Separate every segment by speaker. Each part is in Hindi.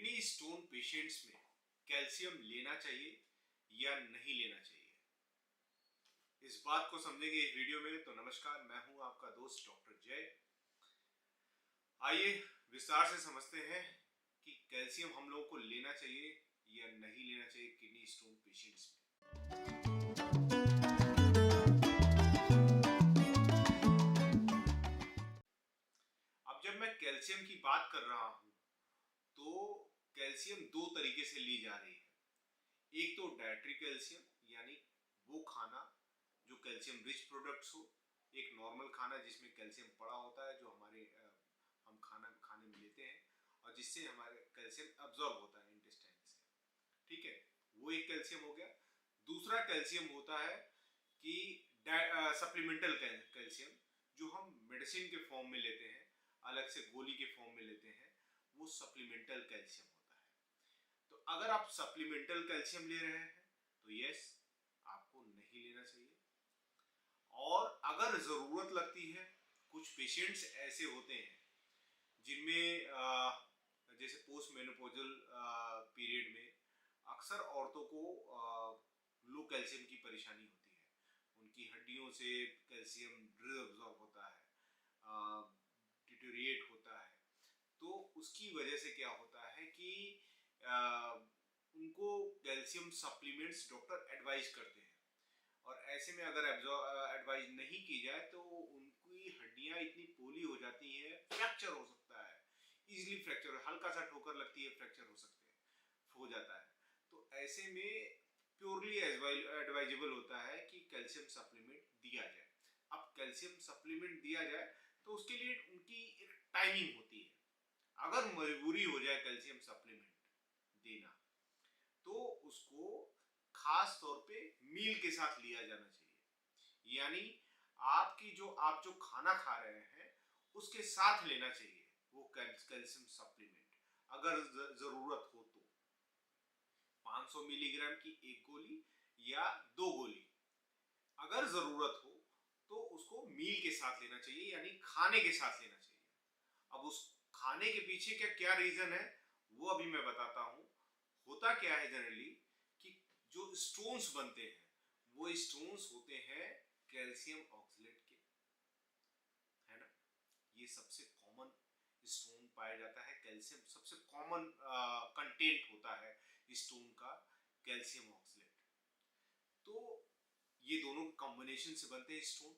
Speaker 1: किडनी स्टोन पेशेंट्स में कैल्शियम लेना चाहिए या नहीं लेना चाहिए, इस बात को समझेंगे इस वीडियो में। तो नमस्कार, मैं हूं आपका दोस्त डॉक्टर जय। आइए विस्तार से समझते हैं कि कैल्शियम हम लोगों को लेना चाहिए या नहीं लेना चाहिए किडनी स्टोन पेशेंट्स में। अब जब मैं कैल्शियम की बात कर रहा हूं तो कैल्शियम दो तरीके से ली जा रही है। एक तो डाइटरी कैल्शियम, यानी वो खाना जो कैल्शियम रिच प्रोडक्ट्स हो, एक नॉर्मल खाना जिसमें कैल्शियम पड़ा होता है, जो हम खाना खाने में लेते हैं और जिससे हमारे कैल्शियम अब्जॉर्ब होता है इंटेस्टाइन से। ठीक है, वो एक कैल्शियम हो गया। दूसरा कैल्शियम होता है कि सप्लीमेंटल कैल्शियम, जो हम मेडिसिन के फॉर्म में लेते हैं, अलग से गोली के फॉर्म में लेते हैं, वो सप्लीमेंटल कैल्शियम होता है। तो अगर आप सप्लीमेंटल कैल्शियम ले रहे हैं तो यस, आपको नहीं लेना चाहिए। और अगर जरूरत लगती है, कुछ पेशेंट्स ऐसे होते हैं जिनमें जैसे पोस्ट मेनोपॉजल पीरियड में अक्सर औरतों को लो कैल्शियम की परेशानी होती है। उनकी हड्डियों से कैल्शियम डिसअब्सॉर्ब होता है, डिटोरिएट होता है। तो उसकी वजह से क्या होता है कि उनको कैल्शियम सप्लीमेंट्स डॉक्टर एडवाइज करते हैं, और ऐसे में अगर एडवाइज नहीं की जाए तो उनकी हड्डियां इतनी पोली हो जाती हैं, फ्रैक्चर हो सकता है, इजीली फ्रैक्चर, हल्का सा ठोकर लगती है, फ्रैक्चर हो जाता है। तो ऐसे में प्योरली एडवाइजेबल होता है कि कैल्शियम सप्लीमेंट दिया जाए। अब कैल्शियम सप्लीमेंट दिया जाए तो उसके लिए उनकी एक टाइमिंग होती है। अगर मजबूरी हो जाए कैल्शियम सप्लीमेंट देना तो उसको खास तौर पे मील के साथ लिया जाना चाहिए, यानी आप जो खाना खा रहे हैं उसके साथ लेना चाहिए वो कैल्शियम सप्लीमेंट। अगर जरूरत हो तो 500 मिलीग्राम की एक गोली या 2 गोली, अगर जरूरत हो तो उसको मील के साथ लेना चाहिए, यानी खाने के साथ लेना चाहिए। अब उस खाने के पीछे क्या रीजन है वो अभी मैं बताता हूं। होता क्या है जनरली कि जो स्टोन्स बनते हैं वो स्टोन्स होते हैं कैल्शियम ऑक्सलेट के, है ना। ये सबसे कॉमन स्टोन पाया जाता है, कैल्शियम सबसे कॉमन कंटेंट होता है स्टोन का, कैल्शियम ऑक्सलेट। तो ये दोनों कॉम्बिनेशन से बनते हैं स्टोन।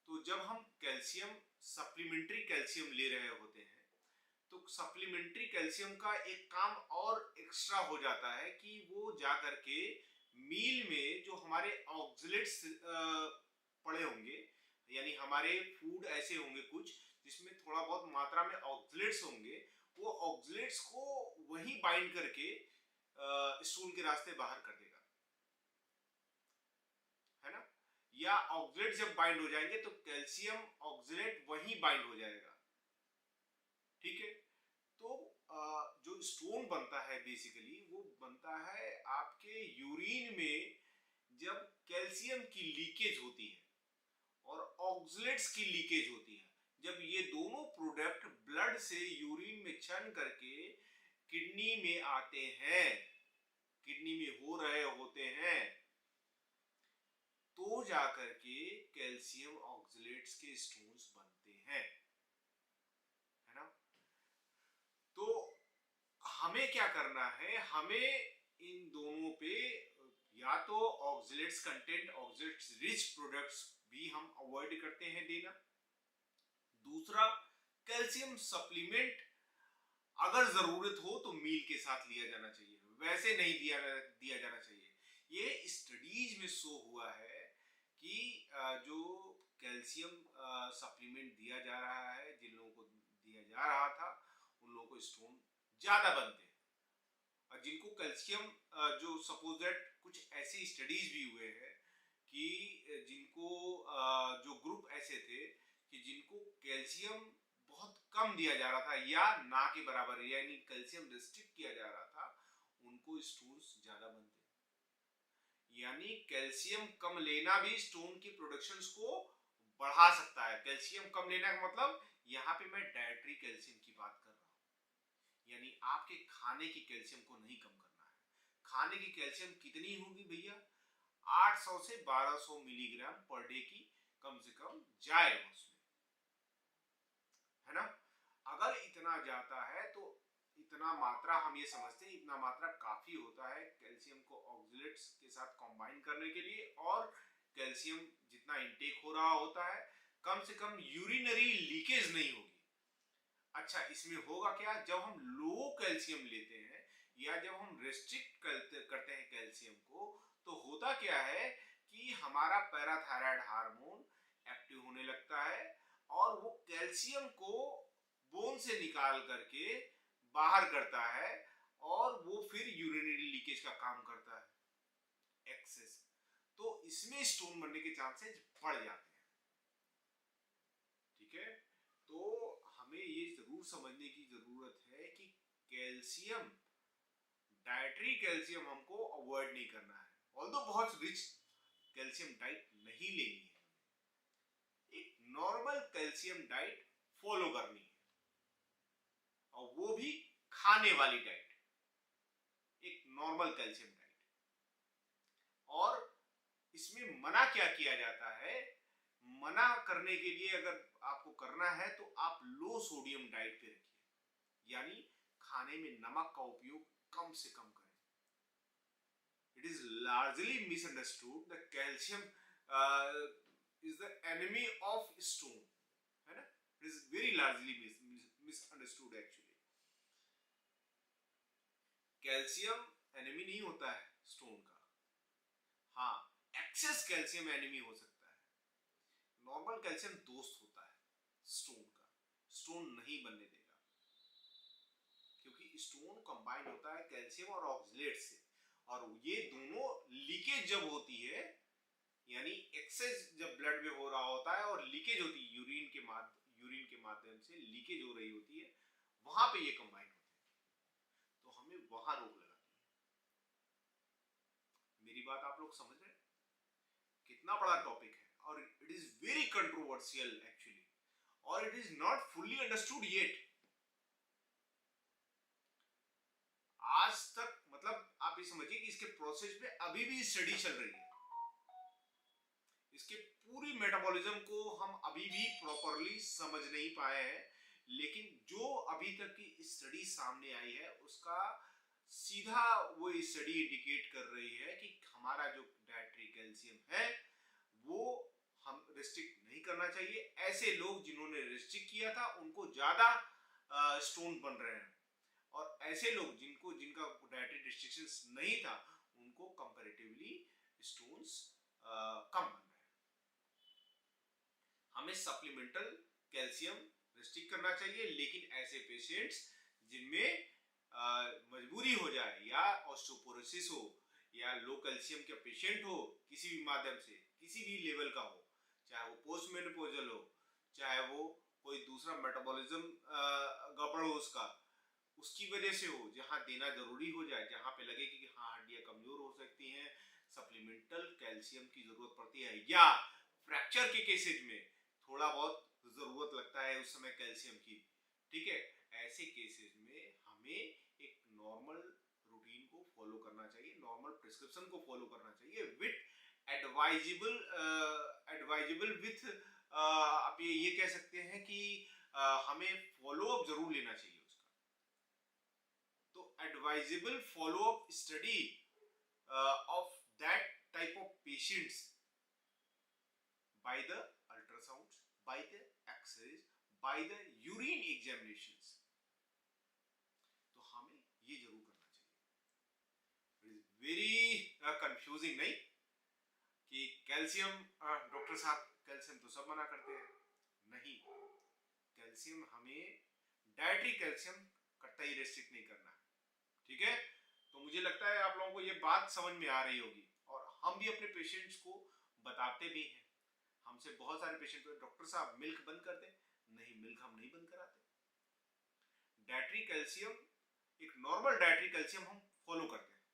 Speaker 1: तो जब हम कैल्शियम सप्लीमेंट्री कैल्शियम ले रहे होते हैं तो सप्लीमेंट्री कैल्शियम का एक काम और एक्स्ट्रा हो जाता है कि वो जा करके मील में जो हमारे ऑक्सलेट्स पड़े होंगे, यानी हमारे फूड ऐसे होंगे कुछ जिसमें थोड़ा बहुत मात्रा में ऑक्सलेट्स होंगे, वो ऑक्सलेट्स को वही बाइंड करके स्टूल के रास्ते बाहर कर देगा, है ना। या ऑक्सलेट जब बाइंड हो जाएंगे तो कैल्शियम ऑक्सलेट वही बाइंड हो जाएगा। ठीक है, तो जो स्टोन बनता है बेसिकली वो बनता है आपके यूरिन में जब कैल्शियम की लीकेज होती है और ऑक्सलेट्स की लीकेज होती है। जब ये दोनों प्रोडक्ट ब्लड से यूरिन में चढ़ करके किडनी में आते हैं, किडनी में हो रहे होते हैं, तो जाकर के कैल्शियम ऑक्सलेट्स के स्टोन्स बनते हैं, है ना। तो हमें क्या करना है, हमें इन दोनों पे या तो oxalates content, oxalates rich products भी हम अवॉइड करते हैं देना। दूसरा, कैल्शियम सप्लीमेंट अगर जरूरत हो तो मील के साथ लिया जाना चाहिए, वैसे नहीं दिया जाना चाहिए। ये स्टडीज में शो हुआ है कि जो कैल्शियम सप्लीमेंट दिया जा रहा है, जिन लोगों को दिया जा रहा था उन लोगों को स्टोन ज्यादा बनते हैं, और जिनको कैल्शियम जो सपोज दैट कुछ ऐसी स्टडीज भी हुए हैं कि जिनको जो ग्रुप ऐसे थे कि जिनको कैल्शियम बहुत कम दिया जा रहा था या ना के बराबर, यानी कैल्शियम रिस्ट्रिक्ट किया जा रहा था, उनको स्टोन्स ज्यादा बनते। यानी कैल्शियम कम लेना भी स्टोन की प्रोडक्शंस को बढ़ा सकता है। कैल्शियम कम लेना का मतलब यहाँ पे मैं डाइटरी कैल्शियम की बात कर रहा हूँ, यानी आपके खाने की कैल्शियम को नहीं कम करना है। खाने की कैल्शियम कितनी होगी भैया? 800 से 1200 मिलीग्राम पर डे की कम से कम जाए उसमें, है ना। अगर इतना जाता है तो इतना मात्रा हम ये समझते हैं, इतना मात्रा काफी होता है कैल्शियम को ऑक्सलेट्स के साथ कंबाइन करने के लिए, और कैल्शियम जितना इनटेक हो रहा होता है कम से कम यूरिनरी लीकेज नहीं होगी। अच्छा, इसमें होगा क्या? जब हम लो कैल्शियम लेते हैं या जब हम रेस्ट्रिक्ट करते हैं कैल्शियम को, तो होता क्या है कि हमारा पैराथायराइड हार्मोन एक्टिव होने लगता है और वो कैल्शियम को बोन से निकाल करके बाहर करता है और वो फिर यूरिनरी लीकेज का काम करता है, एक्सेस। तो इसमें स्टोन बनने के चांसेस बढ़ जाते हैं, ठीक है। तो हमें ये जरूर समझने की जरूरत है कि कैल्शियम, डाइटरी कैल्शियम हमको अवॉइड नहीं करना है, ऑल्दो बहुत रिच कैल्शियम डाइट नहीं लेनी है, एक नॉर्मल कैल्शियम डाइट फॉलो करनी है, और वो भी खाने वाली डाइट, एक नॉर्मल कैल्शियम डाइट। और इसमें मना क्या किया जाता है? मना करने के लिए अगर आपको करना है तो आप लो सोडियम डाइट पे रखिए, यानी खाने में नमक का उपयोग कम से कम करें। It is largely misunderstood the calcium is the enemy of stone, है ना। It is very largely misunderstood actually. Calcium enemy नहीं होता है स्टोन का, हाँ एक्सेस कैल्शियम एनिमी हो सकता है। नॉर्मल कैल्शियम दोस्त होता है स्टोन का, स्टोन नहीं बनने देगा, क्योंकि स्टोन कंबाइन होता है कैल्शियम और ऑक्सलेट से, और ये दोनों लीकेज जब होती है, यानी एक्सेस जब ब्लड में हो रहा होता है और लीकेज होती है यूरिन के माध्यम से लीकेज हो रही होती है, वहां पे ये कंबाइन होते हैं, तो हमें वहां रोक लगानी है। मेरी बात आप लोग समझ रहे हैं? कितना बड़ा टॉपिक है, और it is very controversial actually, और it is not fully understood yet. आज तक मतलब आप ये समझिए कि इसके प्रोसेस में अभी भी स्टडी चल रही है, इसके पूरी मेटाबॉलिज्म को हम अभी भी प्रॉपरली समझ नहीं पाए हैं, लेकिन जो अभी तक की स्टडी सामने आई है उसका सीधा वो स्टडी इंडिकेट कर रही है कि हमारा जो डाइटरी कैल्शियम है वो हम रिस्ट्रिक्ट नहीं करना चाहिए। ऐसे लोग जिन्होंने रिस्ट्रिक्ट किया था उनको ज्यादा स्टोन बन रहे हैं, और ऐसे लोग जिनका डाइटरी रिस्ट्रिक्शंस नहीं था उनको कंपैरेटिवली स्टोन्स कम बन रहे हैं। हमें सप्लीमेंटल कैल्शियम रिस्ट्रिक्ट करना चाहिए, लेकिन ऐसे पेशेंट्स जिनमें मजबूरी हो जाए, या ऑस्टियोपोरोसिस हो, या लो कैल्शियम का पेशेंट हो, किसी भी माध्यम से किसी भी लेवल का हो, चाहे वो पोस्ट मेनोपॉजल हो, चाहे वो कोई दूसरा मेटाबॉलिज्म गड़बड़ हो उसकी वजह से हो, जहां देना जरूरी हो जाए, जहां पे लगे कि हाँ हड्डियां कमजोर हो सकती हैं, सप्लीमेंटल कैल्शियम की जरूरत पड़ती है, या फ्रैक्चर के केसेज में थोड़ा बहुत जरूरत लगता है उस समय कैल्शियम की, ठीक है। ऐसे केसेज में हमें एक नॉर्मल रूटीन को फॉलो करना चाहिए, नॉर्मल प्रिस्क्रिप्शन को फॉलो करना चाहिए विथ एडवाइजेबल विथ आप ये कह सकते हैं कि हमें फॉलो अप जरूर लेना चाहिए उसका। तो advisable follow up study of that type of patients by the ultrasounds, by the x-rays, by the urine examinations, तो हमें ये जरूर करना चाहिए। इट इज वेरी कंफ्यूजिंग नहीं कि कैल्शियम, डॉक्टर साहब कैल्शियम तो सब मना करते हैं, नहीं, कैल्शियम हमें डाइटरी कैल्शियम कतई रेस्ट्रिक्ट नहीं करना, ठीक है। तो मुझे लगता है आप लोगों को ये बात समझ में आ रही होगी, और हम भी अपने पेशेंट्स को बताते भी हैं। हमसे बहुत सारे पेशेंट को डॉक्टर साहब मिल्क बंद कर दें, नहीं, मिल्क हम नहीं बंद कराते। डाइटरी कैल्शियम, एक नॉर्मल डाइटरी कैल्शियम हम फॉलो करते हैं,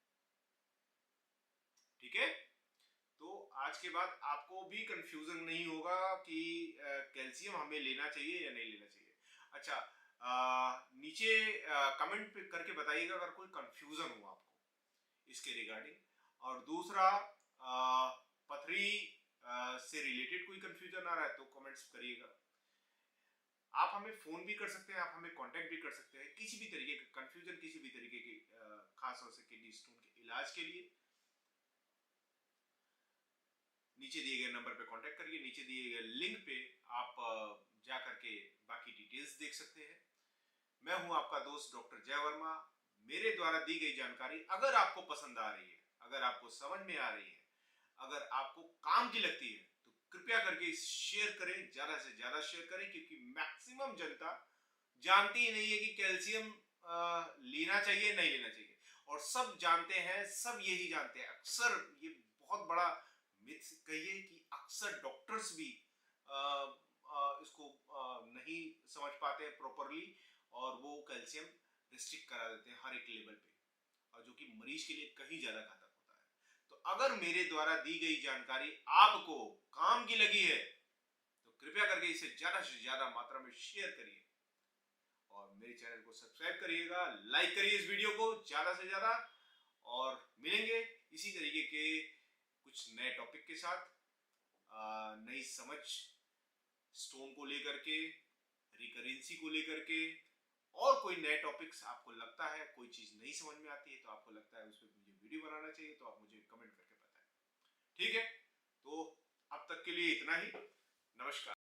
Speaker 1: ठीक है। तो आज के बाद आपको भी कंफ्यूजन नहीं होगा कि कैल्शियम हमें लेना चाहिए या नहीं लेना चाहिए। अच्छा, नीचे कमेंट करके बताइएगा अगर कोई कंफ्यूजन हो आपको इसके रिगार्डिंग। और दूसरा, पथरी से रिलेटेड कोई कंफ्यूजन आ रहा है तो कमेंट्स करिएगा। आप हमें फोन भी कर सकते हैं, आप हमें कांटेक्ट भी कर सकते हैं किसी भी तरीके का कंफ्यूजन, किसी भी तरीके की खास तौर से किडनी स्टोन के इलाज के लिए। नीचे दिए गए नंबर पे कांटेक्ट करिए, नीचे दिए गए लिंक पे आप जा करके बाकी डिटेल्स देख सकते हैं। मैं हूं आपका दोस्त डॉक्टर जय वर्मा। मेरे द्वारा दी गई जानकारी अगर आपको पसंद आ रही है, अगर आपको समझ में आ रही है, अगर आपको काम की लगती है तो कृपया करके शेयर करें, ज्यादा से ज्यादा शेयर करें, क्योंकि मैक्सिमम जनता जानती ही नहीं है कि कैल्शियम लेना चाहिए नहीं लेना चाहिए। और सब जानते हैं, सब यही जानते हैं, अक्सर ये बहुत बड़ा मिथ कहिए कि अक्सर डॉक्टर्स भी इसको नहीं समझ पाते हैं प्रॉपरली, और वो कैल्शियम रिस्ट्रिक्ट करा देते हैं हर एक लेवल पे, और जो कि मरीज के लिए कहीं ज्यादा घातक होता है। तो अगर मेरे द्वारा दी गई जानकारी आपको काम की लगी है तो कृपया करके इसे ज्यादा से ज्यादा मात्रा में शेयर करिए और मेरे चैनल को सब्सक्राइब करिएगा, लाइक करिए इस वीडियो को ज्यादा से ज्यादा। और मिलेंगे इसी तरीके के कुछ नए टॉपिक के साथ, नई समझ स्टोन को लेकर के, रिकरेंसी को लेकर के, और कोई नए टॉपिक्स आपको लगता है, कोई चीज नहीं समझ में आती है तो आपको लगता है उस पर मुझे वीडियो बनाना चाहिए, तो आप मुझे कमेंट करके बताएं। ठीक है, तो अब तक के लिए इतना ही। नमस्कार।